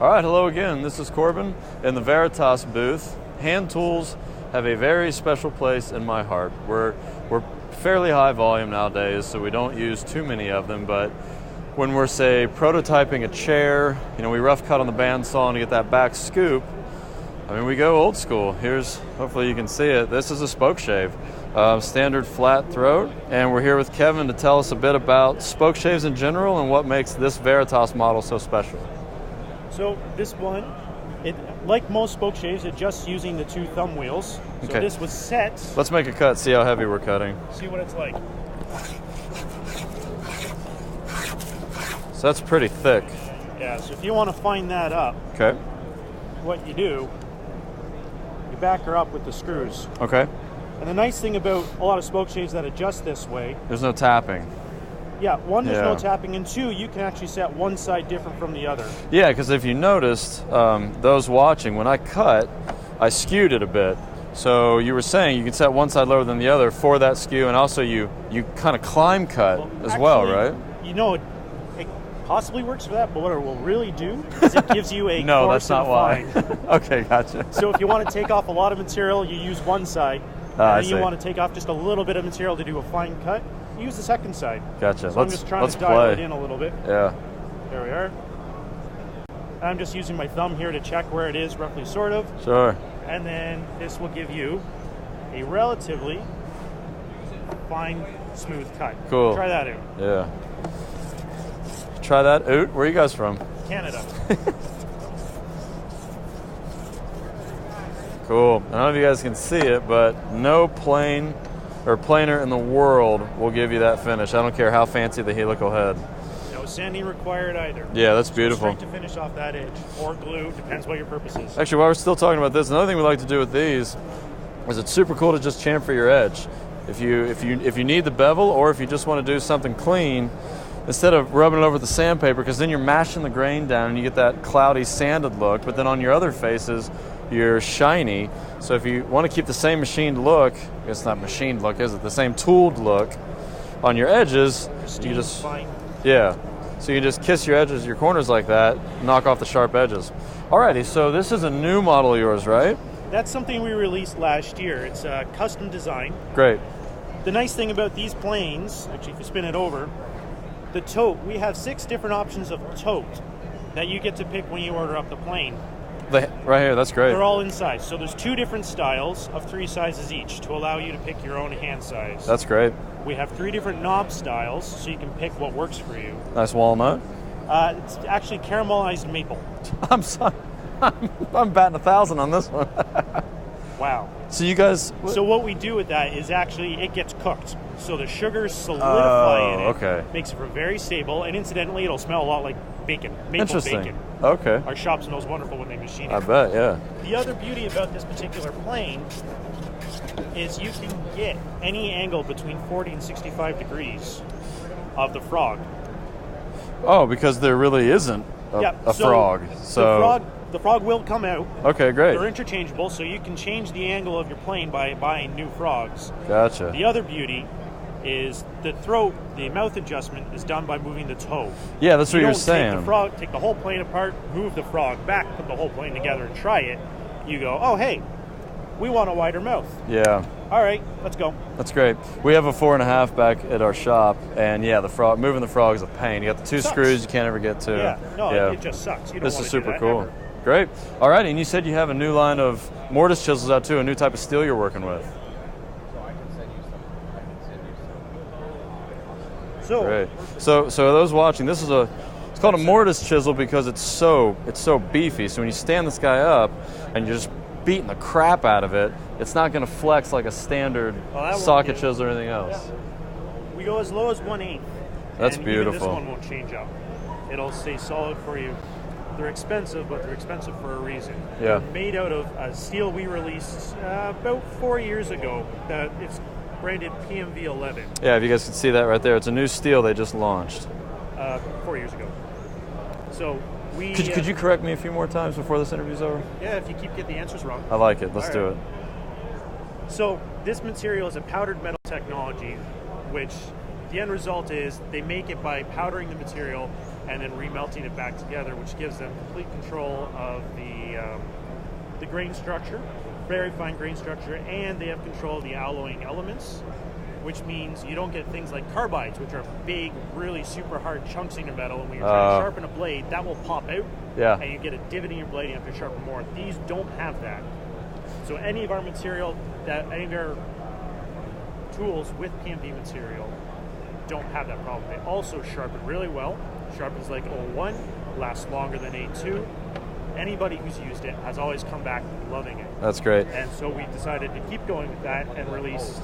All right, hello again. This is Corbin in the Veritas booth. Hand tools have a very special place in my heart. We're fairly high volume nowadays, so we don't use too many of them, but when we're, say, prototyping a chair, we rough cut on the bandsaw to get that back scoop. We go old school. Here's, hopefully you can see it, this is a spoke shave. Standard flat throat, and we're here with Kevin to tell us a bit about spoke shaves in general and what makes this Veritas model so special. So this one, like most spoke shaves, it's just using the two thumb wheels. So Okay. this was set. Let's make a cut, see how heavy we're cutting. See what it's like. So that's pretty thick. Yeah, so if you want to find that up, Okay. what you do, you back her up with the screws. Okay. And the nice thing about a lot of spoke shaves that adjust this way, There's no tapping. yeah, one, there's no Yeah. tapping, and two, you can actually set one side different from the other. Yeah, because if you noticed, those watching, when I cut, I skewed it a bit. So you were saying you can set one side lower than the other for that skew, and also you kind of climb cut as well, right? It possibly works for that, but what it will really do is it gives you a No, coarse that's not and why. fine. Okay, gotcha. So if you want to take off a lot of material, you use one side. I And then you see. want to take off just a little bit of material to do a fine cut, use the second side. Gotcha. So I'm just trying let's to dial play. it in a little bit. Yeah. There we are. I'm just using my thumb here to check where it is, roughly, sort of. Sure. And then this will give you a relatively fine, smooth cut. Cool. Try that out. Yeah. Try that out. Where are you guys from? Canada. Cool. I don't know if you guys can see it, but no plane or planer in the world will give you that finish. I don't care how fancy the helical head. No sanding required either. Yeah, that's beautiful. Straight to finish off that edge, or glue, depends what your purpose is. Actually, while we're still talking about this, another thing we like to do with these is it's super cool to just chamfer your edge. If you need the bevel, or if you just want to do something clean, instead of rubbing it over with the sandpaper, because then you're mashing the grain down and you get that cloudy, sanded look. But then on your other faces, you're shiny. So if you want to keep the same machined look, it's not machined look, is it? The same tooled look on your edges, you just fine. yeah. So you just kiss your edges, your corners like that, knock off the sharp edges. Alrighty, so this is a new model of yours, right? That's something we released last year. It's a custom design. Great. The nice thing about these planes, actually if you spin it over, the tote, we have 6 different options of tote that you get to pick when you order up the plane. Right here, that's great. They're all in size. So there's 2 different styles of 3 sizes each to allow you to pick your own hand size. That's great. We have 3 different knob styles so you can pick what works for you. Nice walnut. It's actually caramelized maple. I'm sorry. I'm batting 1,000 on this one. Wow. So you guys... So what we do with that is actually it gets cooked. So the sugars solidify in it. Okay. Makes it very stable, and incidentally, it'll smell a lot like bacon, maple Interesting. bacon. Okay. Our shop smells wonderful when they machine it. I bet, yeah. The other beauty about this particular plane is you can get any angle between 40 and 65 degrees of the frog. Oh, because there really isn't a frog. So the frog will come out. Okay, great. They're interchangeable, so you can change the angle of your plane by buying new frogs. Gotcha. The other beauty is the throat, the mouth adjustment is done by moving the toe. Yeah, that's what you you're don't saying. Take the whole plane apart, move the frog back, put the whole plane together and try it. You go, oh, hey, we want a wider mouth. Yeah. All right, let's go. That's great. We have a 4.5 back at our shop, and yeah, moving the frog is a pain. You got the 2 Sucks. screws you can't ever get to. Yeah, no, Yeah. It just sucks. You don't This want is to do super that cool. ever. Great. All right, and you said you have a new line of mortise chisels out too, a new type of steel you're working with. So, Great. So those watching, it's called a mortise chisel because it's so beefy. So when you stand this guy up and you're just beating the crap out of it, it's not going to flex like a standard socket chisel or anything else. Yeah. We go as low as 1/8. That's and beautiful. Even this one won't change up. It'll stay solid for you. They're expensive, but they're expensive for a reason. Yeah. They're made out of a steel we released about 4 years ago. It's branded PMV 11. Yeah, if you guys can see that right there, it's a new steel they just launched. 4 years ago. So we Could you correct me a few more times before this interview's over? Yeah, if you keep getting the answers wrong. I like it. Let's do it. So this material is a powdered metal technology, which the end result is they make it by powdering the material and then remelting it back together, which gives them complete control of the grain structure, very fine grain structure, and they have control of the alloying elements, which means you don't get things like carbides, which are big, really super hard chunks in your metal, and when you're trying to sharpen a blade, that will pop out, and you get a divot in your blade, and you have to sharpen more. These don't have that. So any of our material, any of our tools with PMV material don't have that problem. They also sharpen really well. Sharpens like 01, lasts longer than A2. Anybody who's used it has always come back loving it. That's great. And so we decided to keep going with that and released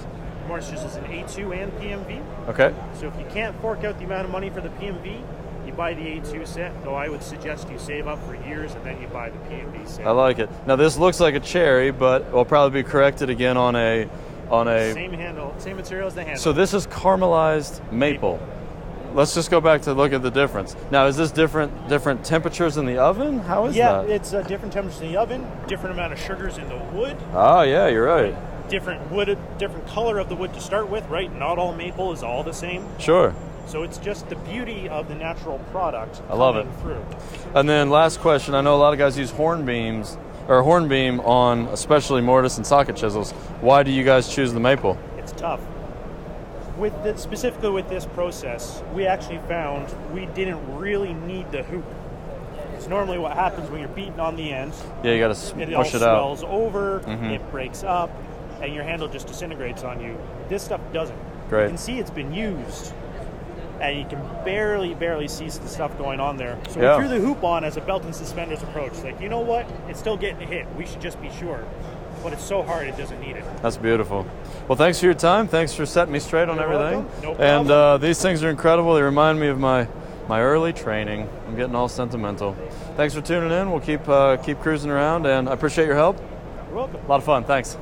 mortise in A2 and PMV. Okay. So if you can't fork out the amount of money for the PMV, you buy the A2 set, though I would suggest you save up for years and then you buy the PMV set. I like it. Now this looks like a cherry, but will probably be corrected again on a same handle, same material as the handle. So this is caramelized maple. Let's just go back to look at the difference. Now, is this different temperatures in the oven? How is that? Yeah, it's different temperatures in the oven, different amount of sugars in the wood. Oh, yeah, you're right. Different wood, different color of the wood to start with, right? Not all maple is all the same. Sure. So it's just the beauty of the natural product. I love it. Through. And then last question, I know a lot of guys use horn beam on especially mortise and socket chisels. Why do you guys choose the maple? It's tough. Specifically with this process, we actually found we didn't really need the hoop. It's normally what happens when you're beating on the end. Yeah, you got to push it out. It all swells over, it breaks up, and your handle just disintegrates on you. This stuff doesn't. Great. You can see it's been used, and you can barely see the stuff going on there. So we threw the hoop on as a belt and suspenders approach. Like, you know what? It's still getting hit. We should just be sure. But it's so hard it doesn't need it. That's beautiful. Well, thanks for your time. Thanks for setting me straight on everything. Welcome. No problem. And these things are incredible. They remind me of my early training. I'm getting all sentimental. Thanks for tuning in. We'll keep cruising around, and I appreciate your help. You're welcome. A lot of fun. Thanks.